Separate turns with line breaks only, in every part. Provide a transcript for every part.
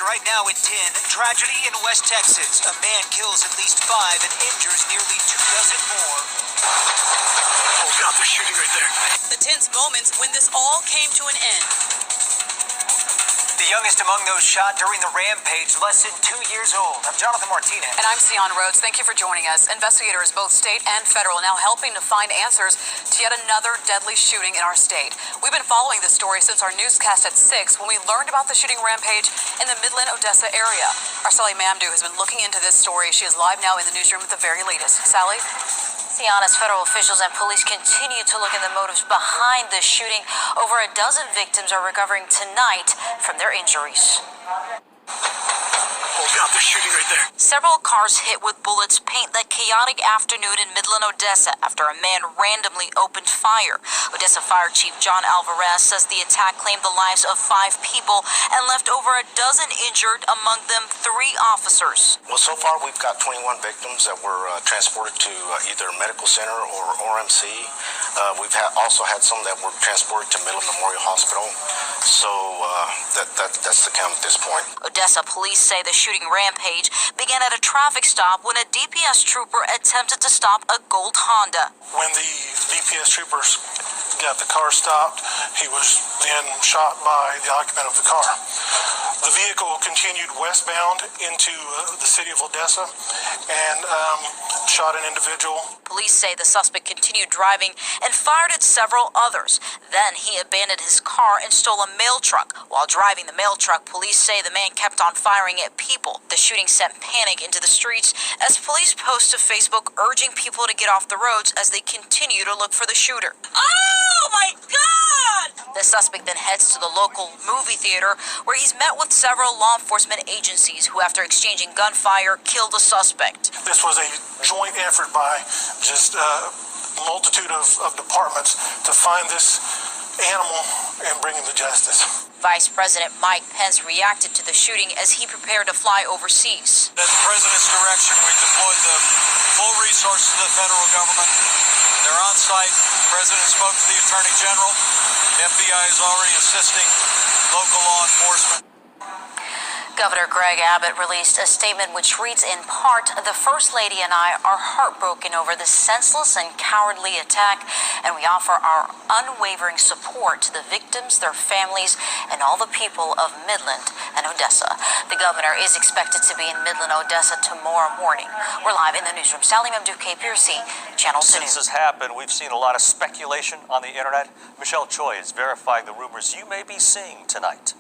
right now at 10. Tragedy in West Texas. A man kills at least 5 and injures nearly 2 dozen more.
Oh God, they're shooting right there.
The tense moments when this all came to an end.
The youngest among those shot during the rampage, less than 2 years old. I'm Jonathan Martinez.
And I'm Sion Rhodes. Thank you for joining us. Investigators, both state and federal, now helping to find answers to yet another deadly shooting in our state. We've been following this story since our newscast at 6 when we learned about the shooting rampage in the Midland, Odessa area. Our Sally Mamdou has been looking into this story. She is live now in the newsroom with the very latest. Sally?
As federal officials and police continue to look into the motives behind this shooting, over a dozen victims are recovering tonight from their injuries.
Oh God, they're shooting right there.
Several cars hit with bullets paint that chaotic afternoon in Midland, Odessa after a man randomly opened fire. Odessa Fire Chief John Alvarez says the attack claimed the lives of 5 people and left over a dozen injured, among them 3 officers.
Well, so far we've got 21 victims that were transported to either medical center or RMC. We've also had some that were transported to Midland Memorial Hospital. So that's the count at this point.
Odessa police say the shooting rampage began at a traffic stop when a DPS trooper attempted to stop a gold Honda.
When the DPS troopers got the car stopped, he was then shot by the occupant of the car. The vehicle continued westbound into the city of Odessa and shot an individual.
Police say the suspect continued driving and fired at several others. Then he abandoned his car and stole a mail truck. While driving the mail truck, police say the man kept on firing at people. The shooting sent panic into the streets as police post to Facebook urging people to get off the roads as they continue to look for the shooter.
Oh my God!
The suspect then heads to the local movie theater where he's met with several law enforcement agencies who, after exchanging gunfire, killed the suspect.
This was a joint effort by just a multitude of departments to find this animal and bring him to justice.
Vice President Mike Pence reacted to the shooting as he prepared to fly overseas.
At the President's direction, we deployed the full resources of the federal government. They're on site. The President spoke to the Attorney General. The FBI is already assisting local law enforcement.
Governor Greg Abbott released a statement which reads in part, "The First Lady and I are heartbroken over this senseless and cowardly attack, and we offer our unwavering support to the victims, their families, and all the people of Midland and Odessa." The governor is expected to be in Midland, Odessa tomorrow morning. We're live in the newsroom. Sally Mamdou, KPRC, Channel 2 News.
Since this happened, we've seen a lot of speculation on the internet. Michelle Choi is verifying the rumors you may be seeing tonight.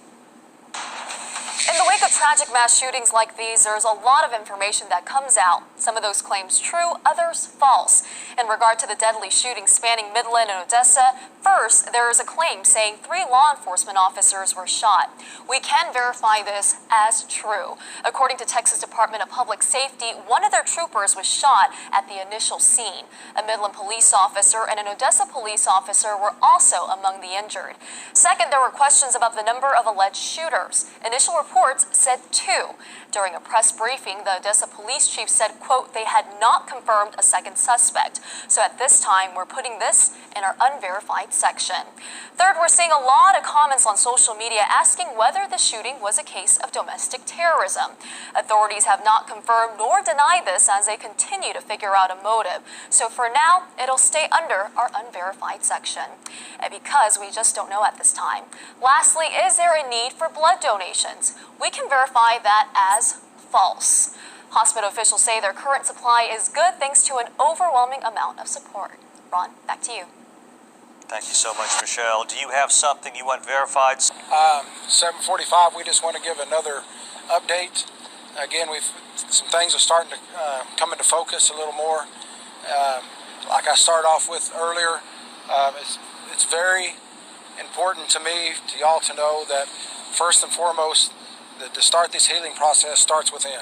In the wake of tragic mass shootings like these, there's a lot of information that comes out. Some of those claims true, others false. In regard to the deadly shooting spanning Midland and Odessa, first, there is a claim saying 3 law enforcement officers were shot. We can verify this as true. According to Texas Department of Public Safety, one of their troopers was shot at the initial scene. A Midland police officer and an Odessa police officer were also among the injured. Second, there were questions about the number of alleged shooters. Initial reports said 2. During a press briefing, the Odessa police chief said, quote, they had not confirmed a second suspect. So at this time, we're putting this in our unverified section. Third, we're seeing a lot of comments on social media asking whether the shooting was a case of domestic terrorism. Authorities have not confirmed nor denied this as they continue to figure out a motive. So for now, it'll stay under our unverified section. Because we just don't know at this time. Lastly, is there a need for blood donations? We can verify that as false. Hospital officials say their current supply is good thanks to an overwhelming amount of support. Ron, back to you.
Thank you so much, Michelle. Do you have something you want verified?
7:45, we just want to give another update. Again, some things are starting to come into focus a little more. Like I started off with earlier, it's very important to me, to y'all, to know that first and foremost, that to start this healing process starts within,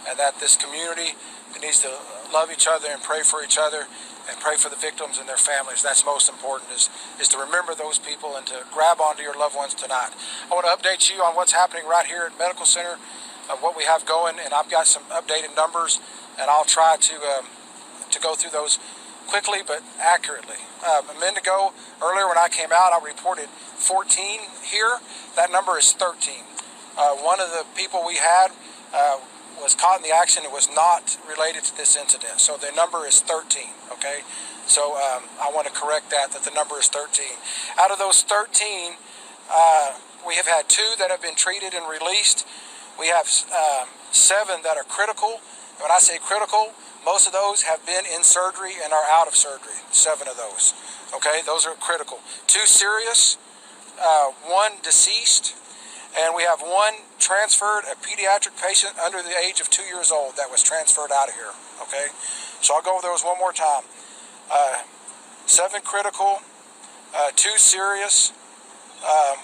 and that this community needs to love each other and pray for each other and pray for the victims and their families. That's most important, is to remember those people and to grab onto your loved ones tonight. I want to update you on what's happening right here at Medical Center, of what we have going, and I've got some updated numbers, and I'll try to go through those quickly but accurately. A minute ago, earlier when I came out, I reported 14 here. That number is 13. One of the people we had was caught in the action. It was not related to this incident. So the number is 13, okay? So I want to correct that the number is 13. Out of those 13, we have had 2 that have been treated and released. We have 7 that are critical. And when I say critical, most of those have been in surgery and are out of surgery. 7 of those. Okay, those are critical. 2 serious, 1 deceased, and we have 1 transferred, a pediatric patient under the age of 2 years old that was transferred out of here. Okay, so I'll go over those one more time. 7 critical, 2 serious,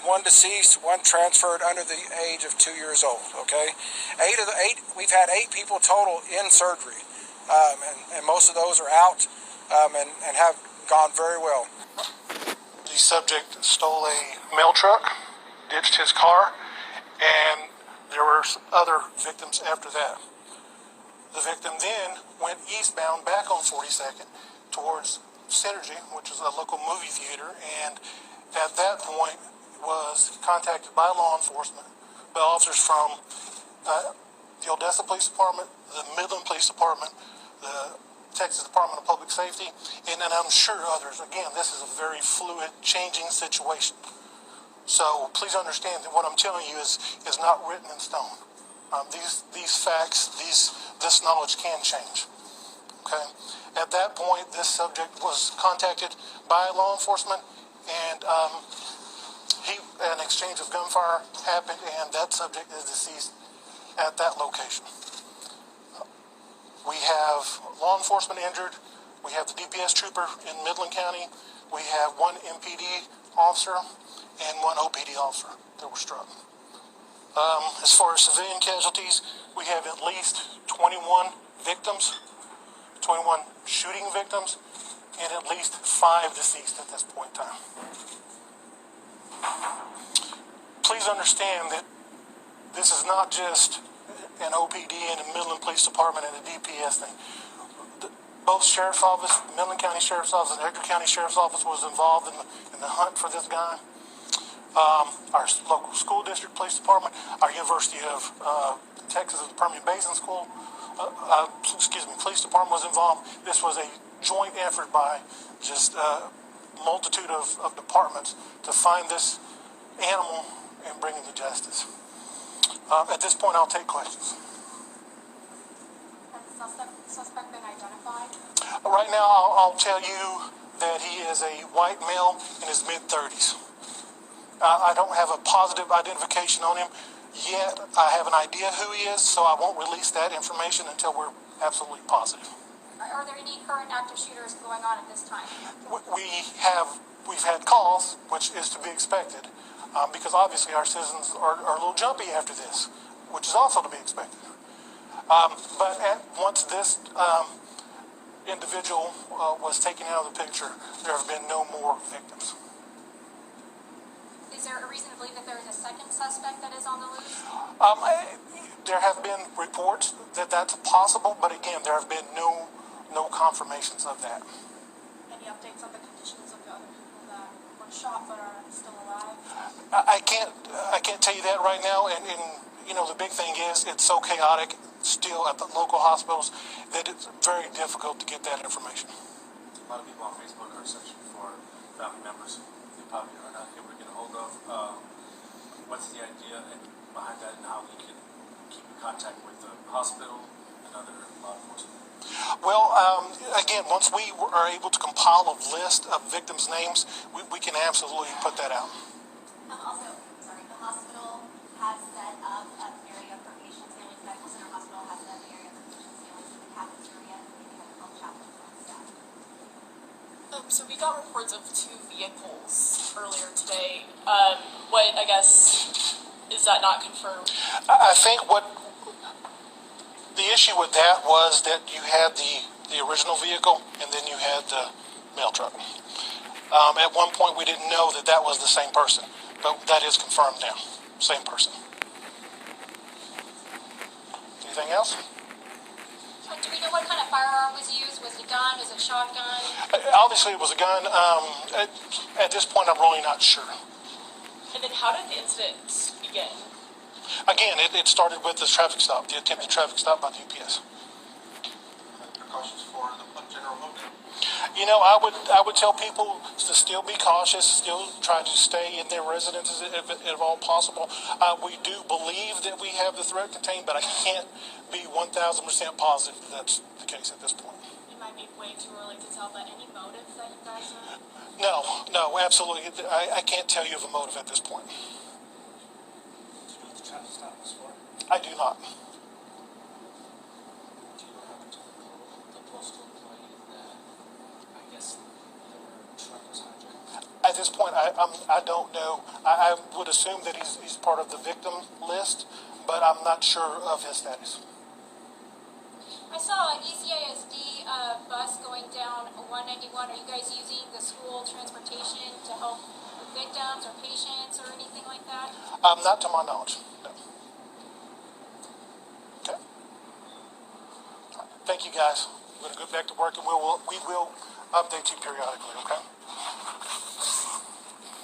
1 deceased, 1 transferred under the age of 2 years old. Okay, 8 of the 8, we've had 8 people total in surgery, and most of those are out and have gone very well.
The subject stole a mail truck, ditched his car, and there were other victims after that. The victim then went eastbound back on 42nd towards Synergy, which is a local movie theater, and at that point was contacted by law enforcement, by officers from the Odessa Police Department, the Midland Police Department, the Texas Department of Public Safety, and then I'm sure others. Again, this is a very fluid, changing situation. So please understand that what I'm telling you is not written in stone. These facts, this knowledge can change. Okay. At that point, this subject was contacted by law enforcement, and an exchange of gunfire happened, and that subject is deceased at that location. We have law enforcement injured. We have the DPS trooper in Midland County. We have 1 MPD officer and 1 OPD officer that were struck. As far as civilian casualties, we have at least 21 victims, 21 shooting victims, and at least 5 deceased at this point in time. Please understand that this is not just an OPD and a Midland Police Department and a DPS thing. Both Sheriff's Office, Midland County Sheriff's Office and Edgar County Sheriff's Office was involved in the hunt for this guy. Our local school district police department, our University of Texas Permian Basin School, police department was involved. This was a joint effort by just a multitude of departments to find this animal and bring him to justice. At this point, I'll take questions.
Has the suspect been identified?
Right now, I'll tell you that he is a white male in his mid-30s. I don't have a positive identification on him yet. I have an idea who he is, so I won't release that information until we're absolutely positive.
Are there any current active shooters going on at this time?
We've had calls, which is to be expected, because obviously our citizens are a little jumpy after this, which is also to be expected. But once this individual was taken out of the picture, there have been no more victims.
Is there a reason to believe that there is a second suspect that is on the loose?
There have been reports that that's possible, but again, there have been no confirmations of that.
Any updates on the conditions of the other people that were shot but are still alive?
I can't tell you that right now, and you know, the big thing is it's so chaotic still at the local hospitals that it's very difficult to get that information.
A lot of people on Facebook are searching for family members they probably are not able to get a hold of. What's the idea behind that, and how we can keep in contact with the hospital and other law enforcement?
Well, again, once we are able to compile a list of victims' names, we can absolutely put that out.
Also, the hospital has set up an area for patients. Families Medical Center Hospital has set up an area for patients families in the cafeteria and maybe have health chaplains on staff.
So we got reports of 2 vehicles earlier today. What, I guess, is that not confirmed?
I think what the issue with that was that you had the original vehicle and then you had the mail truck. At one point we didn't know that was the same person, but that is confirmed now. Same person. Anything else?
Do we know what kind of firearm was used? Was it a gun? Was it a shotgun?
Obviously it was a gun. At this point I'm really not sure.
And then how did the incident begin?
Again, it started with the traffic stop, the attempted traffic stop by the UPS.
Precautions for the general public?
You know, I would tell people to still be cautious, still try to stay in their residences if all possible. We do believe that we have the threat contained, but I can't be 1,000% positive that that's the case at this point.
It might be way too early to tell, but any motives that you guys are?
No, absolutely. I can't tell you of a motive at this point.
Do you know the traffic stop was for?
I do not.
Do you know how much of the postal employee that I guess their truck was hijacked?
At this point, I don't know. I would assume that he's part of the victim list, but I'm not sure of his status.
I saw an ECISD bus going down 191. Are you guys using the school transportation to help with victims or patients or anything like that?
Not to my knowledge. No. Okay. Thank you, guys. I'm going to go back to work, and we will update you periodically. Okay.